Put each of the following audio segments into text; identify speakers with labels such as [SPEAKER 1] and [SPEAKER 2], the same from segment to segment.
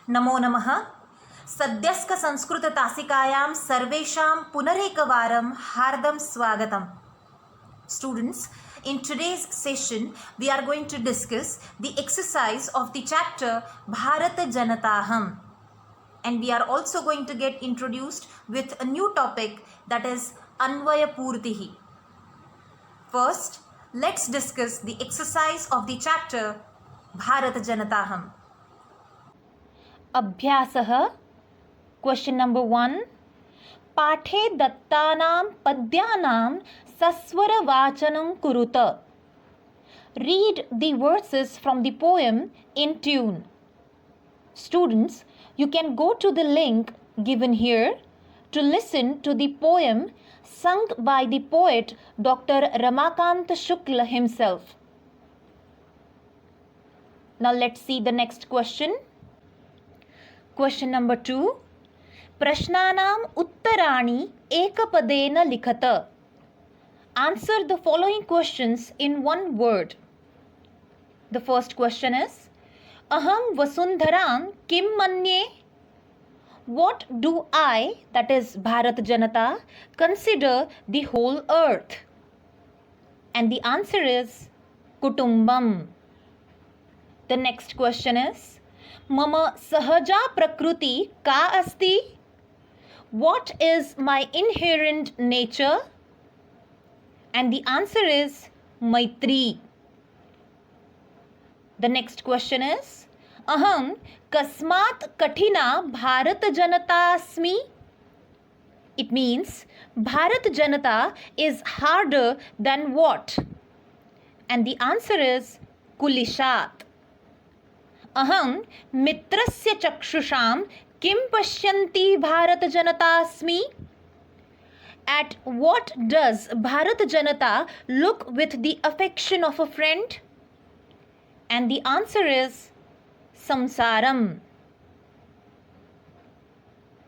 [SPEAKER 1] नमो नमः। सद्यस्कसंस्कृततासिकायां सर्वेषां पुनरेकवारं हार्दं स्वागतम्. Students, in today's session, we are going to discuss the exercise of the chapter Bharata Janataham. And we are also going to get introduced with a new topic, that is Anvaya Purtihi. First, let's discuss the exercise of the chapter Bharata Janataham.
[SPEAKER 2] अभ्यासः question number 1 पाठे दत्तानां पद्यानां सस्वरवाचनं कुरुत. Read the verses from the poem in tune. Students, you can go to the link given here to listen to the poem sung by the poet Dr. Ramakant Shukla himself. Now let's see the next question. Question number 2. प्रश्नानाम् उत्तराणि एकपदेन लिखत. Answer the following questions in one word. The first question is Aham Vasundharam Kim Manye? What do I, that is Bharat Janata, consider the whole earth? And the answer is Kutumbam. The next question is Mama sahaja prakriti ka asti? What is my inherent nature? And the answer is Maitri. The next question is Aham kasmat kathina Bharat Janata asmi? It means Bharat Janata is harder than what? And the answer is Kulishat. अहं मित्रस्य चक्षुषां किं पश्यन्ति भारत जनता अस्मि? At what does Bharat Janata look with the affection of a friend? And the answer is Samsaram.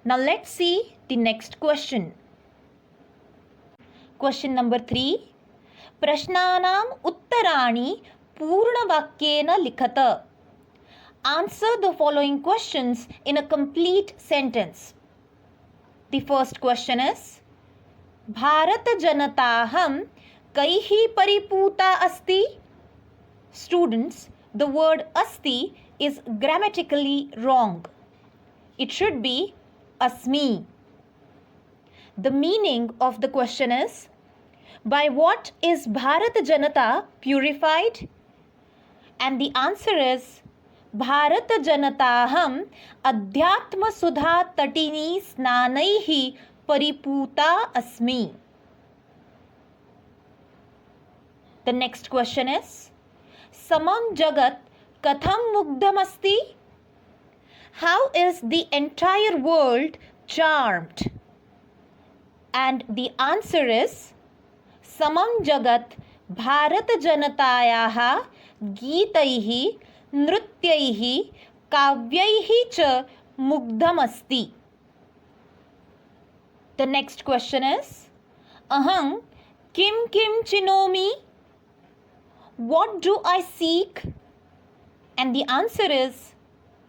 [SPEAKER 2] Now let's see the next question. Question number 3. Prashnanam uttarani purnavakyena likhata. Answer the following questions in a complete sentence. The first question is Bharat Janataham kaihi pariputa asti? Students, the word asti is grammatically wrong. It should be asmi. The meaning of the question is by what is Bharat Janata purified? And the answer is Bharat जनताहम अध्यात्म सुधा तटिनी स्नानैः परिपूता अस्मि. The next question is समं जगत कथं मुग्धमस्ति? How is the entire world charmed? And the answer is समं जगत भारत जनतायाः गीतैः नृत्यैः काव्यैः च मुग्धमस्ति. The next question is Aham kim kim chinomi? What do I seek? And the answer is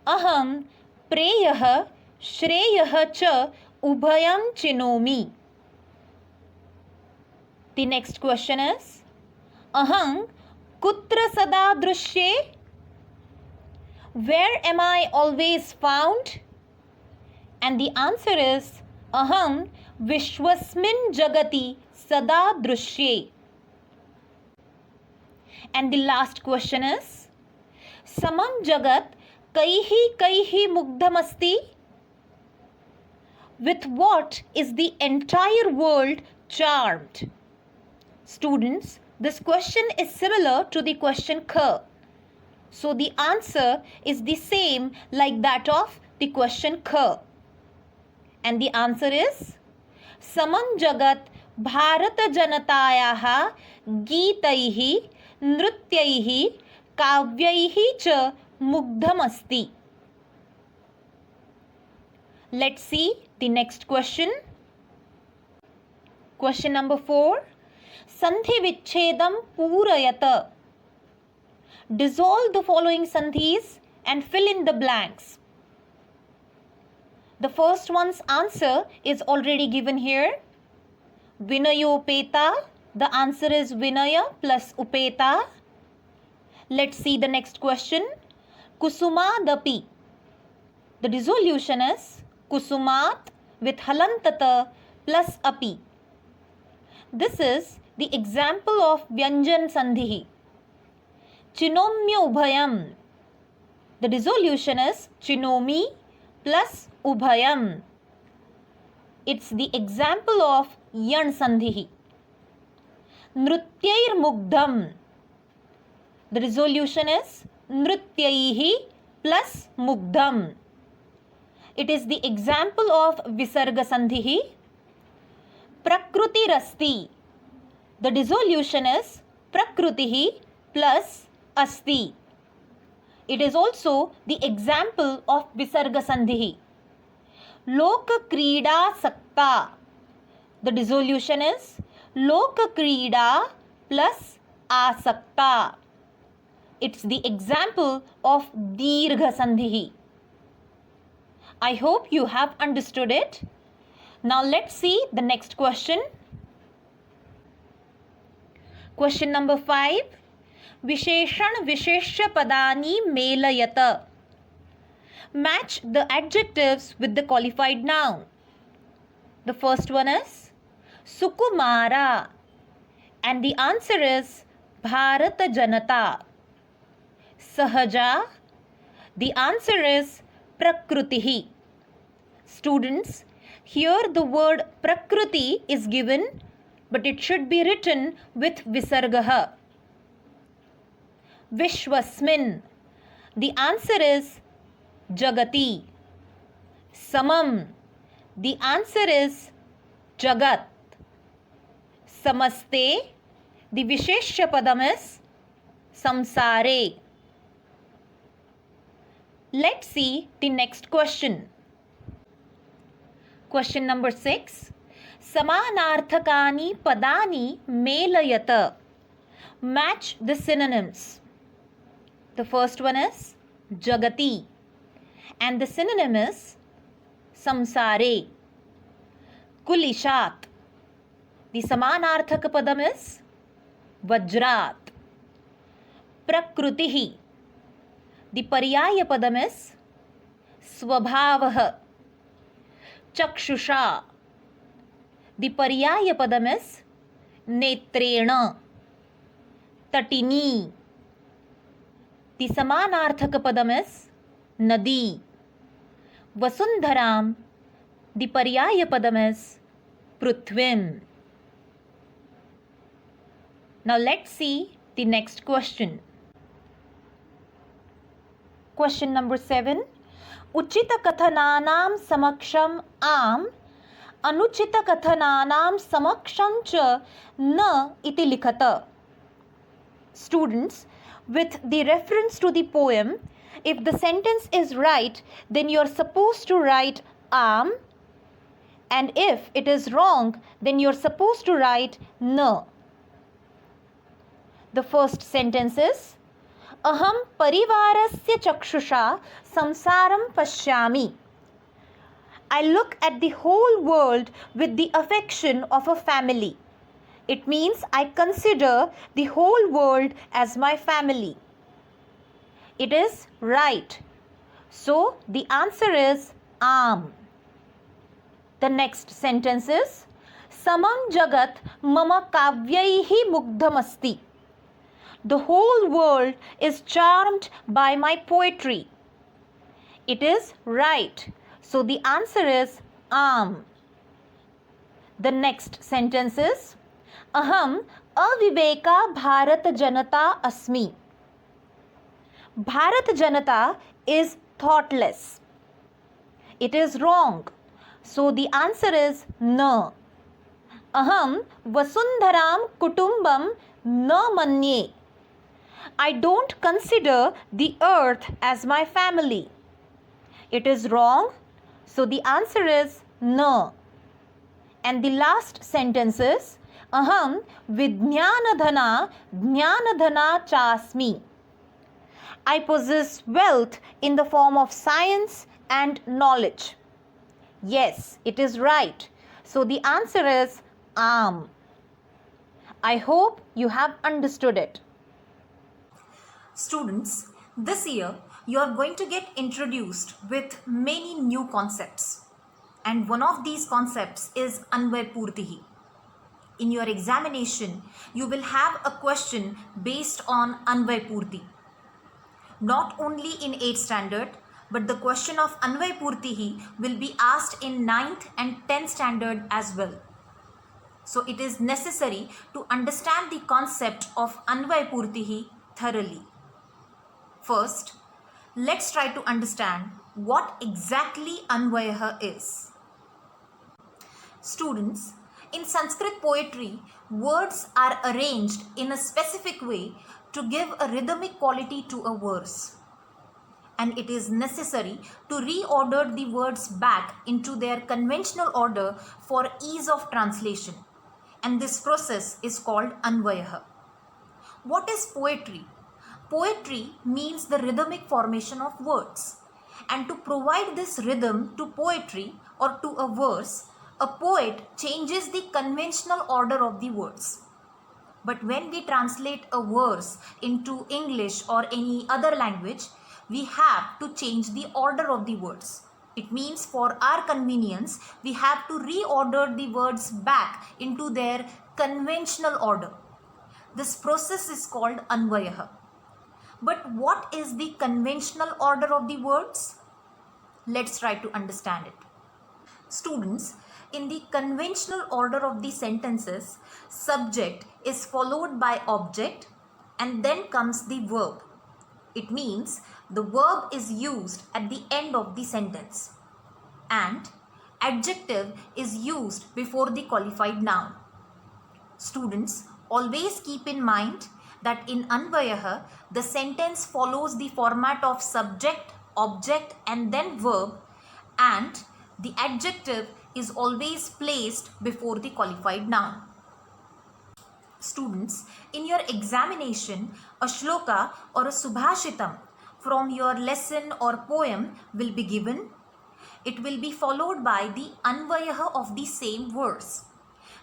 [SPEAKER 2] Aham preyah shreyah cha ubhayam chinomi. The next question is Aham kutra sada drushe? Where am I always found? And the answer is Aham Vishwasmin Jagati Sada Drushye. And the last question is Samam Jagat Kaihi Kaihi Mugdhamasti? With what is the entire world charmed? Students, this question is similar to the question Kha. So the answer is the same like that of the question Kha. And the answer is Samam Jagat Bharat Janatayaha Geetaihi Nrutyaihi Kavyaihi cha Mugdhamasti. Let's see the next question. Question number 4. Sandhi Vichedam Purayata. Dissolve the following sandhis and fill in the blanks. The first one's answer is already given here. Vinayopeta. The answer is Vinaya plus Upeta. Let's see the next question. Kusumadapi. The dissolution is Kusumat with halantata plus api. This is the example of Vyanjan Sandhi. Chinomya Ubhayam. The dissolution is Chinomi plus Ubhayam. It's the example of Yan Sandhi. Nrityair Mugdham. The dissolution is Nrityaihi plus Mugdham. It is the example of Visarga Sandhi. Prakruti Rasti. The dissolution is Prakrutihi plus Asti. It is also the example of Visarga Sandhi. Loka Krida Sakta. The dissolution is Loka Krida plus Asakta. It's the example of Dirgha Sandhi. I hope you have understood it. Now let's see the next question. Question number 5. Visheshan Visheshya Padani Melayata. Match the adjectives with the qualified noun. The first one is Sukumara, and the answer is Bharata Janata. Sahaja, the answer is Prakrutihi. Students, here the word Prakriti is given, but it should be written with Visargaha. Vishwasmin, the answer is Jagati. Samam, the answer is Jagat. Samaste, the Visheshya Padam is Samsare. Let's see the next question. Question number 6. Samanarthakani Padani Melayata. Match the synonyms. The first one is Jagati, and the synonym is Samsare. Kulishat. The Samanarthaka Padam is Vajrat. Prakrutihi. The Paryaya Padam is Swabhavaha. Chakshusha. The Paryaya Padam is Netrena. Tatini. The Samanarthaka Padam is Nadi. Vasundharam. The Paryaya Padam is Prithvim. Now let's see the next question. Question number 7. Uchita kathananam samaksham am, anuchita kathananam samaksham cha na iti likhata. Students, with the reference to the poem, if the sentence is right, then you are supposed to write am, and if it is wrong, then you are supposed to write na. The first sentence is Aham parivarasya chakshusha samsaram pashyami. I look at the whole world with the affection of a family. It means I consider the whole world as my family. It is right. So the answer is am. The next sentence is Samam jagat mama kavyaihi mugdhamasti. The whole world is charmed by my poetry. It is right. So the answer is am. The next sentence is Aham aviveka Bharat Janata asmi. Bharat Janata is thoughtless. It is wrong. So the answer is na. Aham Vasundharam Kutumbam na manye. I don't consider the earth as my family. It is wrong. So the answer is na. And the last sentence is Aham Vijnanadhana Jnanadhana Chasmi. I possess wealth in the form of science and knowledge. Yes, it is right. So the answer is arm. I hope you have understood it.
[SPEAKER 1] Students, this year you are going to get introduced with many new concepts. And one of these concepts is Anvay Purtihi. In your examination, you will have a question based on Anvay Purti. Not only in 8th standard, but the question of Anvay Purtihi will be asked in 9th and 10th standard as well. So it is necessary to understand the concept of Anvay Purtihi thoroughly. First, let's try to understand what exactly Anvayaha is. Students, in Sanskrit poetry, words are arranged in a specific way to give a rhythmic quality to a verse. And it is necessary to reorder the words back into their conventional order for ease of translation. And this process is called Anvayaha. What is poetry? Poetry means the rhythmic formation of words. And to provide this rhythm to poetry or to a verse, a poet changes the conventional order of the words. But when we translate a verse into English or any other language, we have to change the order of the words. It means for our convenience, we have to reorder the words back into their conventional order. This process is called Anvayaha. But what is the conventional order of the words? Let's try to understand it. Students, in the conventional order of the sentences, subject is followed by object and then comes the verb. It means the verb is used at the end of the sentence and adjective is used before the qualified noun. Students, always keep in mind that in Anvayaha, the sentence follows the format of subject, object and then verb, and the adjective is always placed before the qualified noun. Students, in your examination, a shloka or a subhashitam from your lesson or poem will be given. It will be followed by the Anvayaha of the same verse.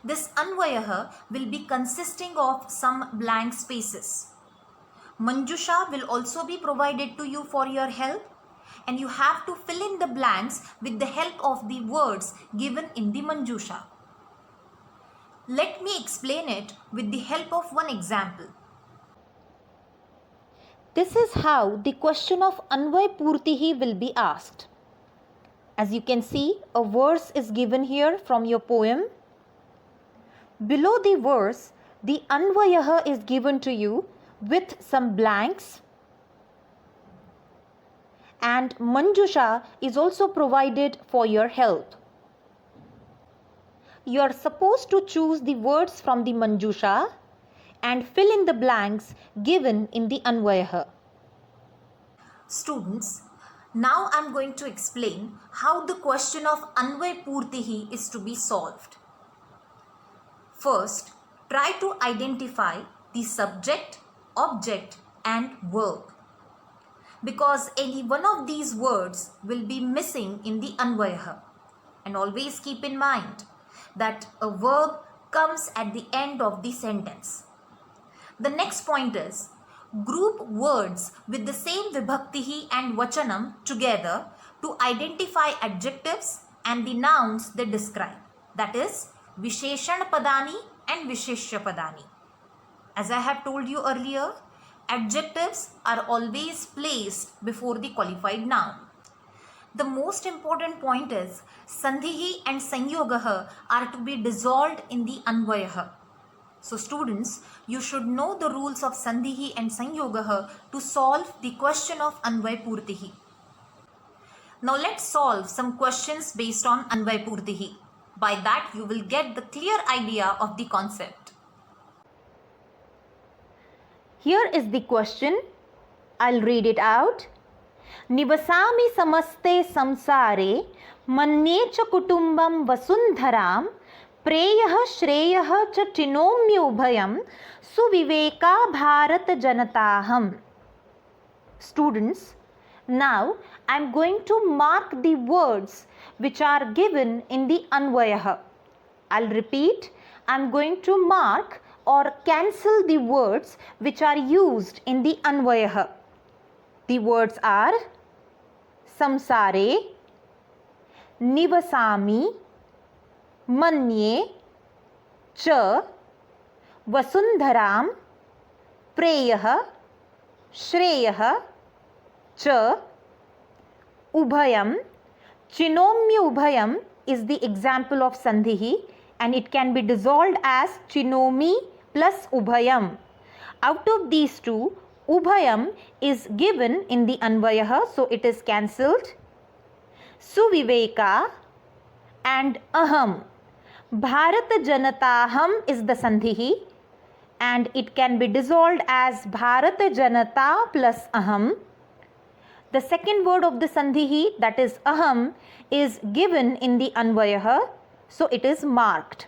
[SPEAKER 1] This Anvayaha will be consisting of some blank spaces. Manjusha will also be provided to you for your help, and you have to fill in the blanks with the help of the words given in the Manjusha. Let me explain it with the help of one example.
[SPEAKER 2] This is how the question of Anvay Purtihi will be asked. As you can see, a verse is given here from your poem. Below the verse, the Anvayaha is given to you with some blanks, and Manjusha is also provided for your help. You are supposed to choose the words from the Manjusha and fill in the blanks given in the Anvayaha.
[SPEAKER 1] Students, now I am going to explain how the question of Anvay Purtihi is to be solved. First, try to identify the subject, object and verb, because any one of these words will be missing in the Anvayaha. And always keep in mind that a verb comes at the end of the sentence. The next point is, group words with the same vibhaktihi and vachanam together to identify adjectives and the nouns they describe. That is, Visheshan Padani and Visheshya Padani. As I have told you earlier, adjectives are always placed before the qualified noun. The most important point is Sandhihi and Sanyogaha are to be dissolved in the Anvayaha. So students, you should know the rules of Sandhihi and Sanyogaha to solve the question of Anvay Purtihi. Now let's solve some questions based on Anvay Purtihi. By that you will get the clear idea of the concept.
[SPEAKER 2] Here is the question. I'll read it out. Nivasami samaste samsare manye cha kutumbam vasundharam preyah shreyah cha chinomyo bhayam suviveka bharat janataham. Students, now I am going to mark the words which are given in the Anvayah. I'll repeat, I am going to mark or cancel the words which are used in the Anvayah. The words are samsare, nivasami, manye, cha, vasundharam, preyah, shreyah, cha, ubhayam. Chinomya ubhayam is the example of sandhi and it can be dissolved as chinomi plus ubhayam. Out of these two, ubhayam is given in the Anvayah, so it is cancelled. Suviveka and aham. Bharat Janataham is the sandhi and it can be dissolved as Bharat Janata plus aham. The second word of the sandhi, that is aham, is given in the Anvayah, so it is marked.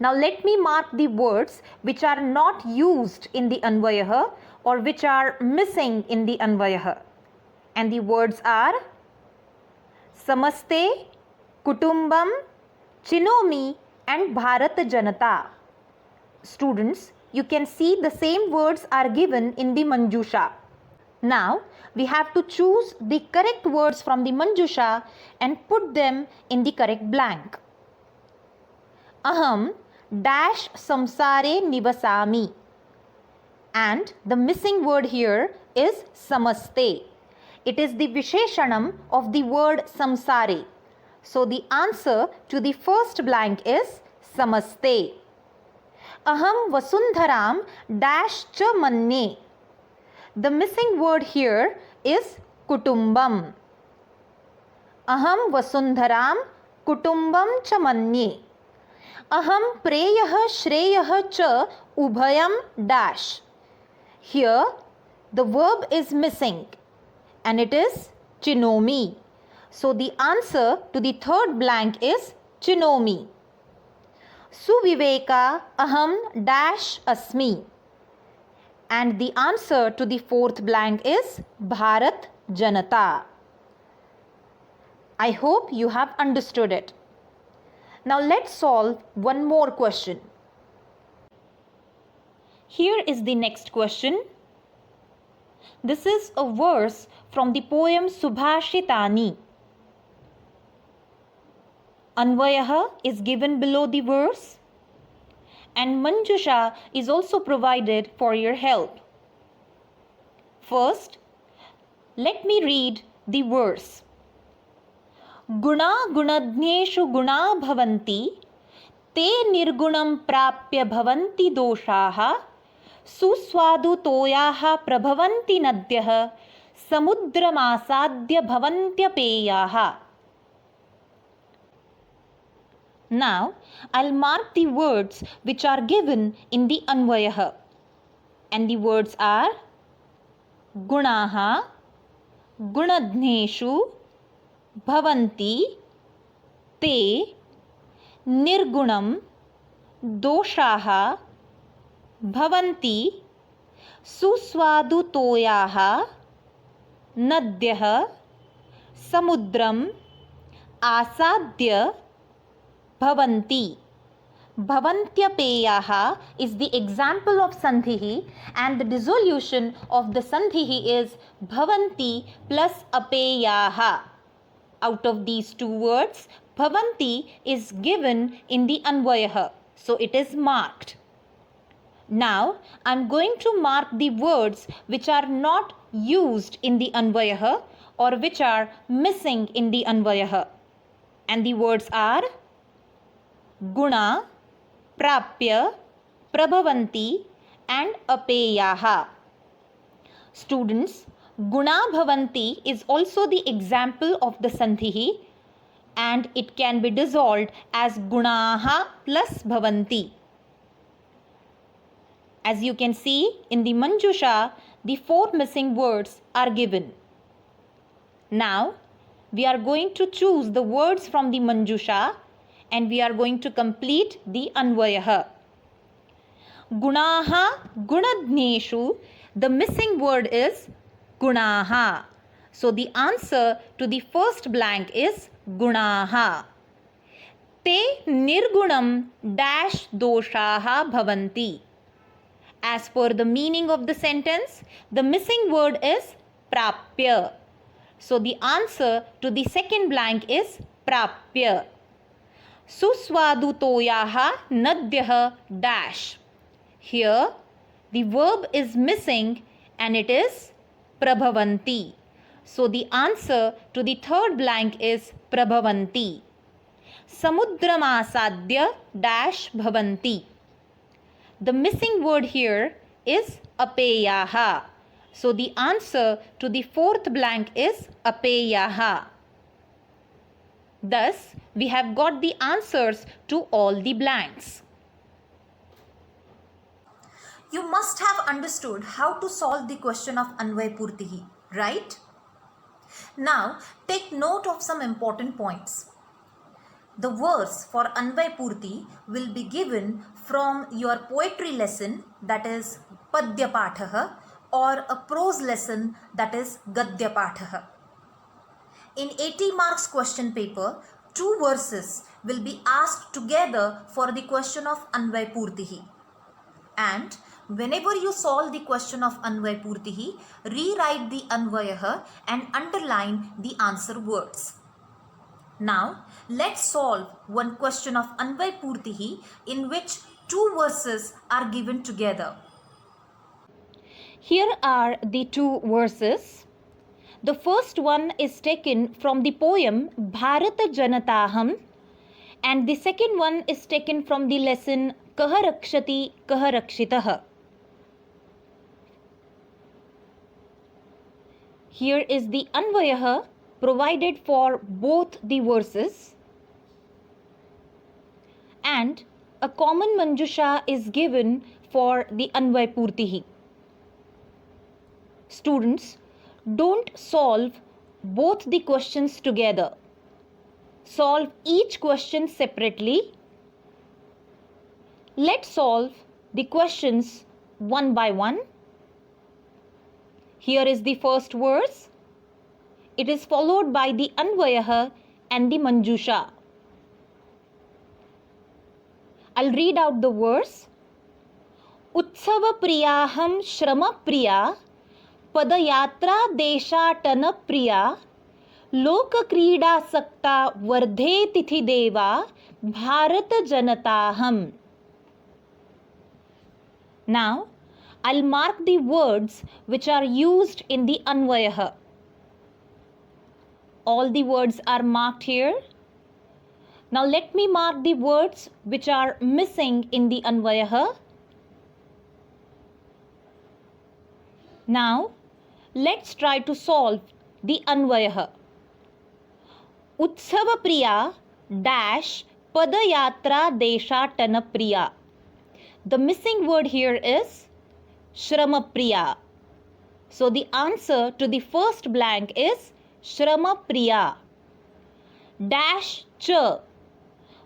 [SPEAKER 2] Now let me mark the words which are not used in the Anvayah or which are missing in the Anvayah. And the words are Samaste, Kutumbam, Chinomi and Bharat Janata. Students, you can see the same words are given in the Manjusha. Now we have to choose the correct words from the Manjusha and put them in the correct blank. Aham dash samsare nivasami, and the missing word here is samaste. It is the visheshanam of the word samsare. So the answer to the first blank is samaste. Aham vasundharam dash cha manye. The missing word here is kutumbam. Aham vasundharam kutumbam cha manye. Aham preyah shreyah cha ubhayam dash. Here the verb is missing and it is chinomi. So the answer to the third blank is chinomi. Suviveka aham dash asmi. And the answer to the fourth blank is Bharat Janata. I hope you have understood it. Now let's solve one more question. Here is the next question. This is a verse from the poem Subhashitani. Anvayah is given below the verse and Manjusha is also provided for your help. First, let me read the verse. Guna gunadnyeshu guna bhavanti te nirgunam prapya bhavanti doshaha suswadu toyaha prabhavanti nadyah samudramasadya bhavantyapeyaha. Now, I'll mark the words which are given in the Anvayah. And the words are Gunaha, Gunadneshu, Bhavanti, Te, Nirgunam, Doshaha, Bhavanti, Suswadu Toyaha, Nadyah, Samudram, Asadya, Bhavanti. Bhavantyapeyaha is the example of sandhi and the dissolution of the sandhi is bhavanti plus apeyaha. Out of these two words, bhavanti is given in the Anvayah, so it is marked. Now I am going to mark the words which are not used in the Anvayah or which are missing in the Anvayah. And the words are Guna, Prapya, Prabhavanti and Apeyaha. Students, Guna Bhavanti is also the example of the sandhi and it can be dissolved as Gunaha plus Bhavanti. As you can see in the Manjusha, the 4 missing words are given. Now, we are going to choose the words from the Manjusha and we are going to complete the Anvayah. Gunaha, Gunadneshu, the missing word is Gunaha. So the answer to the first blank is gunaha. Te nirgunam dash doshaha bhavanti. As per the meaning of the sentence, the missing word is prapya. So the answer to the second blank is prapya. Suswadutoyaha nadyaha dash. Here the verb is missing and it is prabhavanti. So the answer to the third blank is prabhavanti. Samudramasadya dash bhavanti. The missing word here is apeyaha. So the answer to the fourth blank is apeyaha. Thus, we have got the answers to all the blanks.
[SPEAKER 1] You must have understood how to solve the question of Anvay Purtihi, right? Now, take note of some important points. The verse for Anvay Purti will be given from your poetry lesson, that is Padya Pathaha, or a prose lesson, that is Gadya Pathaha. In 80 marks question paper, 2 verses will be asked together for the question of Anvay Purtihi. And whenever you solve the question of Anvay Purtihi, rewrite the Anvayaha and underline the answer words. Now, let's solve one question of Anvay Purtihi in which 2 verses are given together.
[SPEAKER 2] Here are the 2 verses. The first one is taken from the poem Bharata Janataham, and the second one is taken from the lesson Kaha Rakshati Kaha Rakshitaha. Here is the Anvayaha provided for both the verses, and a common Manjusha is given for the Anvay Purtihi. Students, don't solve both the questions together. Solve each question separately. Let's solve the questions one by one. Here is the first verse. It is followed by the Anvayaha and the Manjusha. I'll read out the verse. Utsava priyaham shrama priya पदयात्रा देशाटन प्रिया लोक क्रीडा सक्ता वर्धे तिथि देवा Bharat जनताहम. Now, I'll mark the words which are used in the Anvayaha. All the words are marked here. Now, let me mark the words which are missing in the Anvayaha. Now, let's try to solve the Anvayaha. Utsava priya dash padayatra deshatana priya. The missing word here is Shrama priya. So the answer to the first blank is Shrama priya. Dash cha.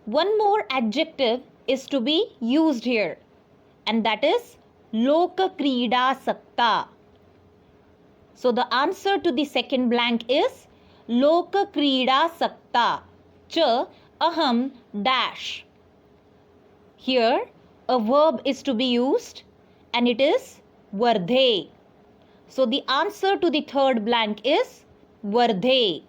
[SPEAKER 2] One more adjective is to be used here, and that is Loka krida sakta. So the answer to the second blank is Loka krida sakta. Cha aham dash. Here a verb is to be used and it is Vardhe. So the answer to the third blank is Vardhe.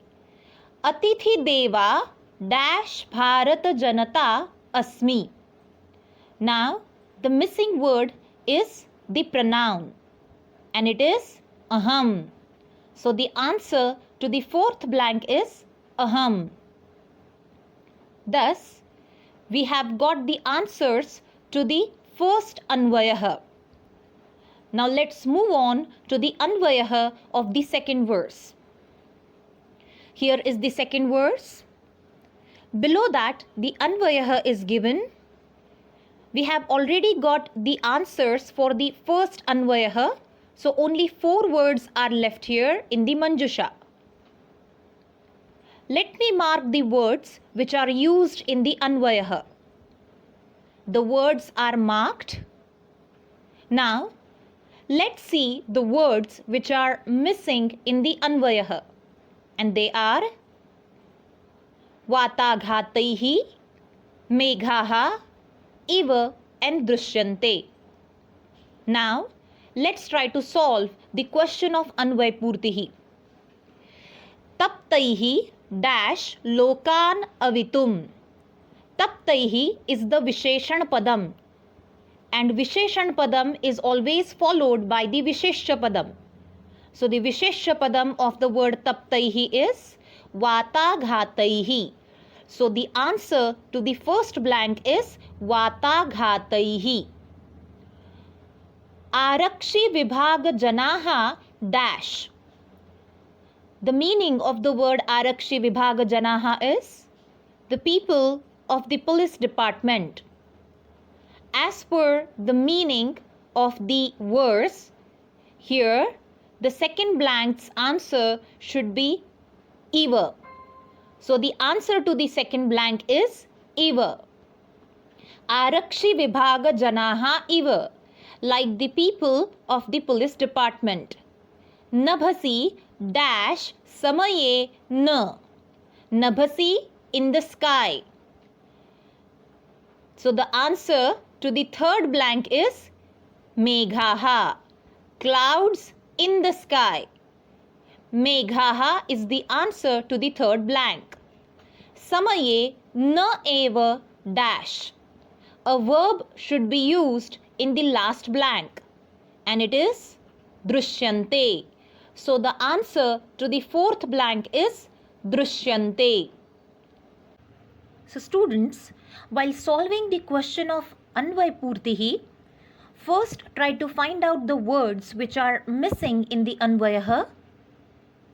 [SPEAKER 2] Atithi deva dash bharat janata asmi. Now the missing word is the pronoun and it is aham. So the answer to the fourth blank is aham. Thus, we have got the answers to the first Anvayaha. Now let's move on to the Anvayaha of the second verse. Here is the second verse. Below that, the Anvayaha is given. We have already got the answers for the first Anvayaha. So only 4 words are left here in the Manjusha. Let me mark the words which are used in the Anvayaha. The words are marked. Now, let's see the words which are missing in the Anvayaha. and they are Vataghataihi, Meghaha, Iva and Drishyante. Now, let's try to solve the question of Anvayapurtihi. Taptaihi dash lokan avitum. Taptaihi is the Visheshan Padam, and Visheshan Padam is always followed by the Visheshya Padam. So the Visheshya Padam of the word Taptaihi is Vataghataihi. So the answer to the first blank is Vataghataihi. Arakshi Vibhaga Janaha dash. The meaning of the word Arakshi Vibhaga Janaha is the people of the police department. As per the meaning of the verse, here the second blank's answer should be Eva. So the answer to the second blank is Eva. Arakshi Vibhaga Janaha Eva, like the people of the police department. Nabhasi dash samaye na. Nabhasi in the sky. So the answer to the third blank is Meghaha, clouds in the sky. Meghaha is the answer to the third blank. Samaye na eva dash. A verb should be used in the last blank, and it is Drishyante. So the answer to the fourth blank is Drishyante. So students, while solving the question of Anvayapurtihi, first try to find out the words which are missing in the Anvayaha,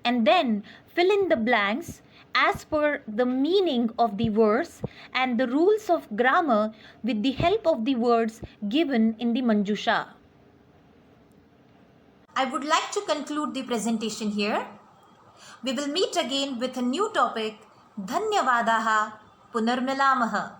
[SPEAKER 2] and then fill in the blanks as per the meaning of the verse and the rules of grammar with the help of the words given in the Manjusha.
[SPEAKER 1] I would like to conclude the presentation here. We will meet again with a new topic. Dhanyavadaha. Punarmilamaha.